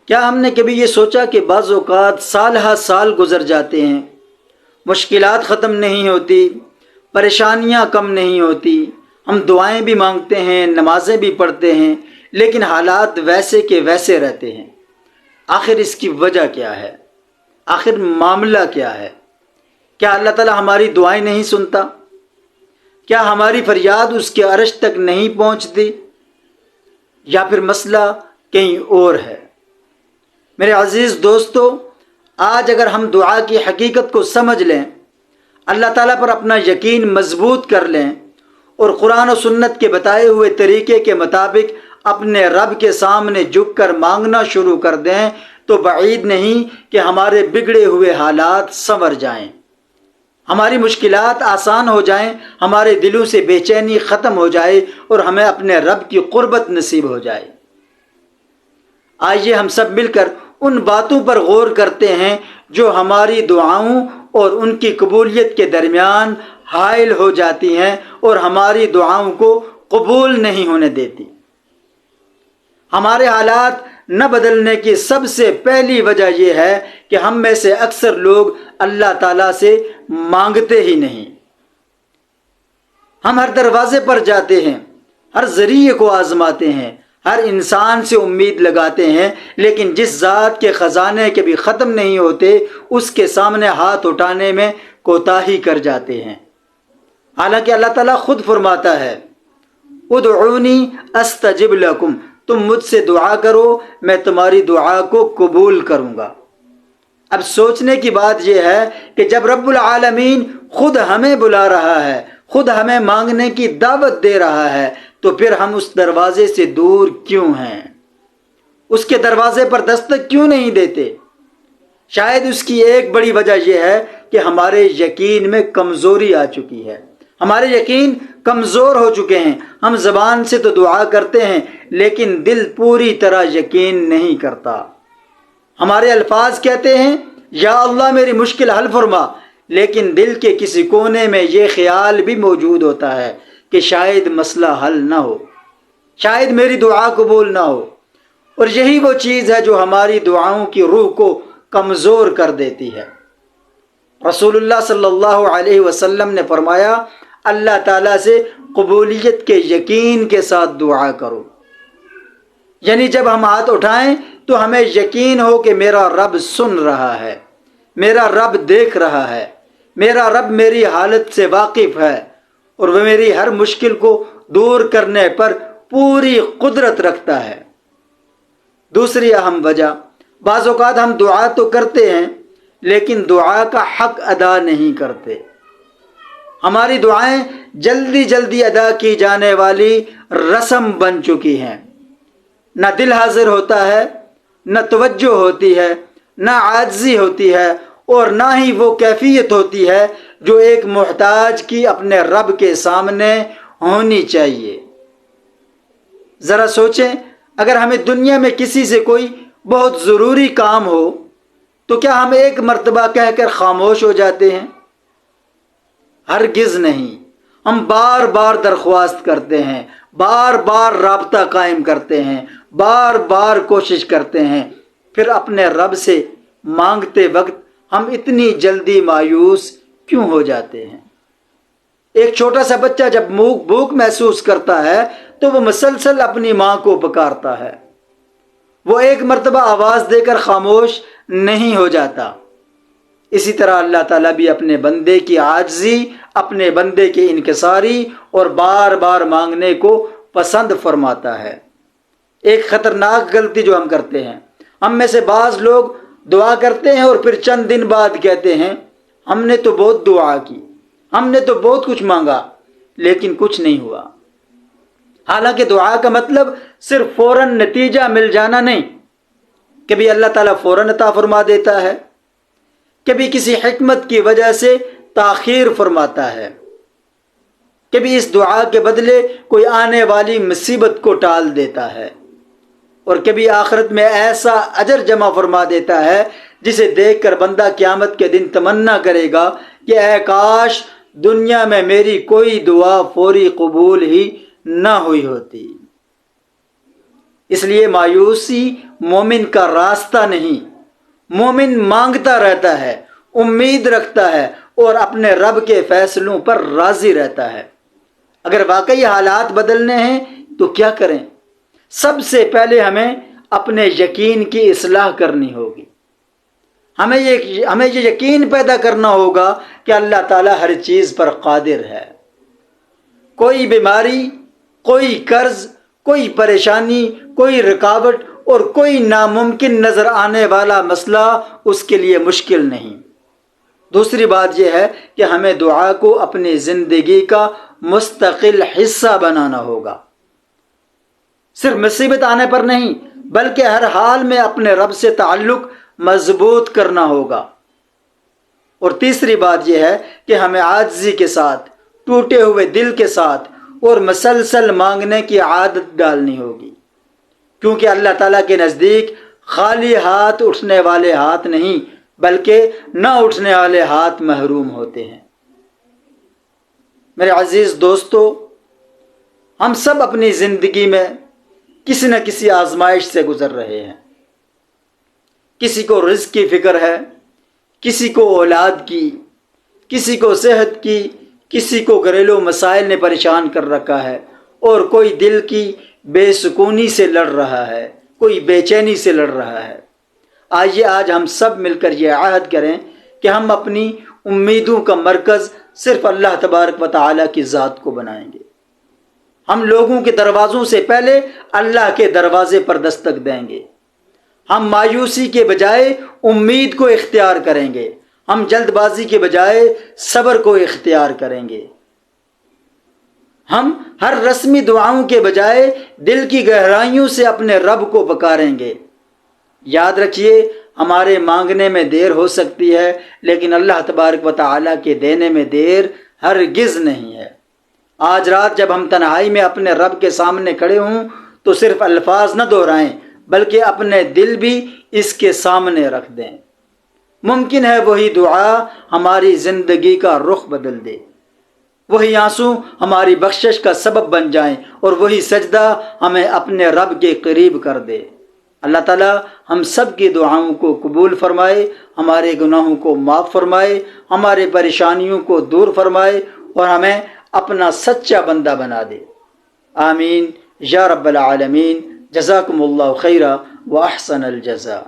کیا ہم نے کبھی یہ سوچا کہ بعض اوقات سال ہا سال گزر جاتے ہیں، مشکلات ختم نہیں ہوتی، پریشانیاں کم نہیں ہوتی، ہم دعائیں بھی مانگتے ہیں، نمازیں بھی پڑھتے ہیں، لیکن حالات ویسے کے ویسے رہتے ہیں؟ آخر اس کی وجہ کیا ہے؟ آخر معاملہ کیا ہے؟ کیا اللہ تعالیٰ ہماری دعائیں نہیں سنتا؟ کیا ہماری فریاد اس کے عرش تک نہیں پہنچتی؟ یا پھر مسئلہ کہیں اور ہے؟ میرے عزیز دوستو، آج اگر ہم دعا کی حقیقت کو سمجھ لیں، اللہ تعالیٰ پر اپنا یقین مضبوط کر لیں اور قرآن و سنت کے بتائے ہوئے طریقے کے مطابق اپنے رب کے سامنے جھک کر مانگنا شروع کر دیں، تو بعید نہیں کہ ہمارے بگڑے ہوئے حالات سنور جائیں، ہماری مشکلات آسان ہو جائیں، ہمارے دلوں سے بے چینی ختم ہو جائے اور ہمیں اپنے رب کی قربت نصیب ہو جائے۔ آئیے ہم سب مل کر ان باتوں پر غور کرتے ہیں جو ہماری دعاؤں اور ان کی قبولیت کے درمیان حائل ہو جاتی ہیں اور ہماری دعاؤں کو قبول نہیں ہونے دیتی۔ ہمارے حالات نہ بدلنے کی سب سے پہلی وجہ یہ ہے کہ ہم میں سے اکثر لوگ اللہ تعالیٰ سے مانگتے ہی نہیں۔ ہم ہر دروازے پر جاتے ہیں، ہر ذریعے کو آزماتے ہیں، ہر انسان سے امید لگاتے ہیں، لیکن جس ذات کے خزانے کے بھی ختم نہیں ہوتے اس کے سامنے ہاتھ اٹھانے میں کوتاہی کر جاتے ہیں۔ حالانکہ اللہ تعالیٰ خود فرماتا ہے، ادعونی استجب لکم، تم مجھ سے دعا کرو میں تمہاری دعا کو قبول کروں گا۔ اب سوچنے کی بات یہ ہے کہ جب رب العالمین خود ہمیں بلا رہا ہے، خود ہمیں مانگنے کی دعوت دے رہا ہے، تو پھر ہم اس دروازے سے دور کیوں ہیں؟ اس کے دروازے پر دستک کیوں نہیں دیتے؟ شاید اس کی ایک بڑی وجہ یہ ہے کہ ہمارے یقین میں کمزوری آ چکی ہے، ہمارے یقین کمزور ہو چکے ہیں۔ ہم زبان سے تو دعا کرتے ہیں لیکن دل پوری طرح یقین نہیں کرتا۔ ہمارے الفاظ کہتے ہیں یا اللہ میری مشکل حل فرما، لیکن دل کے کسی کونے میں یہ خیال بھی موجود ہوتا ہے کہ شاید مسئلہ حل نہ ہو، شاید میری دعا قبول نہ ہو۔ اور یہی وہ چیز ہے جو ہماری دعاؤں کی روح کو کمزور کر دیتی ہے۔ رسول اللہ صلی اللہ علیہ وسلم نے فرمایا، اللہ تعالیٰ سے قبولیت کے یقین کے ساتھ دعا کرو، یعنی جب ہم ہاتھ اٹھائیں تو ہمیں یقین ہو کہ میرا رب سن رہا ہے، میرا رب دیکھ رہا ہے، میرا رب میری حالت سے واقف ہے اور وہ میری ہر مشکل کو دور کرنے پر پوری قدرت رکھتا ہے۔ دوسری اہم وجہ، بعض اوقات ہم دعا تو کرتے ہیں لیکن دعا کا حق ادا نہیں کرتے۔ ہماری دعائیں جلدی جلدی ادا کی جانے والی رسم بن چکی ہیں، نہ دل حاضر ہوتا ہے، نہ توجہ ہوتی ہے، نہ عاجزی ہوتی ہے، اور نہ ہی وہ کیفیت ہوتی ہے جو ایک محتاج کی اپنے رب کے سامنے ہونی چاہیے۔ ذرا سوچیں، اگر ہمیں دنیا میں کسی سے کوئی بہت ضروری کام ہو تو کیا ہم ایک مرتبہ کہہ کر خاموش ہو جاتے ہیں؟ ہرگز نہیں، ہم بار بار درخواست کرتے ہیں، بار بار رابطہ قائم کرتے ہیں، بار بار کوشش کرتے ہیں۔ پھر اپنے رب سے مانگتے وقت ہم اتنی جلدی مایوس کیوں ہو جاتے ہیں؟ ایک چھوٹا سا بچہ جب بھوک محسوس کرتا ہے تو وہ مسلسل اپنی ماں کو پکارتا ہے، وہ ایک مرتبہ آواز دے کر خاموش نہیں ہو جاتا۔ اسی طرح اللہ تعالیٰ بھی اپنے بندے کی عاجزی، اپنے بندے کی انکساری اور بار بار مانگنے کو پسند فرماتا ہے۔ ایک خطرناک غلطی جو ہم کرتے ہیں، ہم میں سے بعض لوگ دعا کرتے ہیں اور پھر چند دن بعد کہتے ہیں ہم نے تو بہت دعا کی، ہم نے تو بہت کچھ مانگا لیکن کچھ نہیں ہوا۔ حالانکہ دعا کا مطلب صرف فوراً نتیجہ مل جانا نہیں، کبھی اللہ تعالیٰ فوراً عطا فرما دیتا ہے، کبھی کسی حکمت کی وجہ سے تاخیر فرماتا ہے، کبھی اس دعا کے بدلے کوئی آنے والی مصیبت کو ٹال دیتا ہے، اور کبھی آخرت میں ایسا اجر جمع فرما دیتا ہے جسے دیکھ کر بندہ قیامت کے دن تمنا کرے گا کہ اے کاش دنیا میں میری کوئی دعا فوری قبول ہی نہ ہوئی ہوتی۔ اس لیے مایوسی مومن کا راستہ نہیں۔ مومن مانگتا رہتا ہے، امید رکھتا ہے اور اپنے رب کے فیصلوں پر راضی رہتا ہے۔ اگر واقعی حالات بدلنے ہیں تو کیا کریں؟ سب سے پہلے ہمیں اپنے یقین کی اصلاح کرنی ہوگی۔ ہمیں یہ یقین پیدا کرنا ہوگا کہ اللہ تعالیٰ ہر چیز پر قادر ہے۔ کوئی بیماری، کوئی قرض، کوئی پریشانی، کوئی رکاوٹ اور کوئی ناممکن نظر آنے والا مسئلہ اس کے لیے مشکل نہیں۔ دوسری بات یہ ہے کہ ہمیں دعا کو اپنی زندگی کا مستقل حصہ بنانا ہوگا۔ صرف مصیبت آنے پر نہیں، بلکہ ہر حال میں اپنے رب سے تعلق مضبوط کرنا ہوگا۔ اور تیسری بات یہ ہے کہ ہمیں عاجزی کے ساتھ، ٹوٹے ہوئے دل کے ساتھ اور مسلسل مانگنے کی عادت ڈالنی ہوگی، کیونکہ اللہ تعالیٰ کے نزدیک خالی ہاتھ اٹھنے والے ہاتھ نہیں بلکہ نہ اٹھنے والے ہاتھ محروم ہوتے ہیں۔ میرے عزیز دوستو، ہم سب اپنی زندگی میں کسی نہ کسی آزمائش سے گزر رہے ہیں۔ کسی کو رزق کی فکر ہے، کسی کو اولاد کی، کسی کو صحت کی، کسی کو گھریلو مسائل نے پریشان کر رکھا ہے، اور کوئی دل کی بے سکونی سے لڑ رہا ہے، کوئی بے چینی سے لڑ رہا ہے۔ آئیے آج ہم سب مل کر یہ عہد کریں کہ ہم اپنی امیدوں کا مرکز صرف اللہ تبارک و تعالیٰ کی ذات کو بنائیں گے۔ ہم لوگوں کے دروازوں سے پہلے اللہ کے دروازے پر دستک دیں گے۔ ہم مایوسی کے بجائے امید کو اختیار کریں گے۔ ہم جلد بازی کے بجائے صبر کو اختیار کریں گے۔ ہم ہر رسمی دعاؤں کے بجائے دل کی گہرائیوں سے اپنے رب کو پکاریں گے۔ یاد رکھیے، ہمارے مانگنے میں دیر ہو سکتی ہے، لیکن اللہ تبارک و تعالیٰ کے دینے میں دیر ہرگز نہیں ہے۔ آج رات جب ہم تنہائی میں اپنے رب کے سامنے کھڑے ہوں تو صرف الفاظ نہ دہرائیں بلکہ اپنے دل بھی اس کے سامنے رکھ دیں۔ ممکن ہے وہی دعا ہماری زندگی کا رخ بدل دے، وہی آنسو ہماری بخشش کا سبب بن جائیں، اور وہی سجدہ ہمیں اپنے رب کے قریب کر دے۔ اللہ تعالیٰ ہم سب کی دعاؤں کو قبول فرمائے، ہمارے گناہوں کو معاف فرمائے، ہمارے پریشانیوں کو دور فرمائے اور ہمیں اپنا سچا بندہ بنا دے۔ آمین یا رب العالمین۔ جزاکم اللہ خیرا و احسن الجزاء۔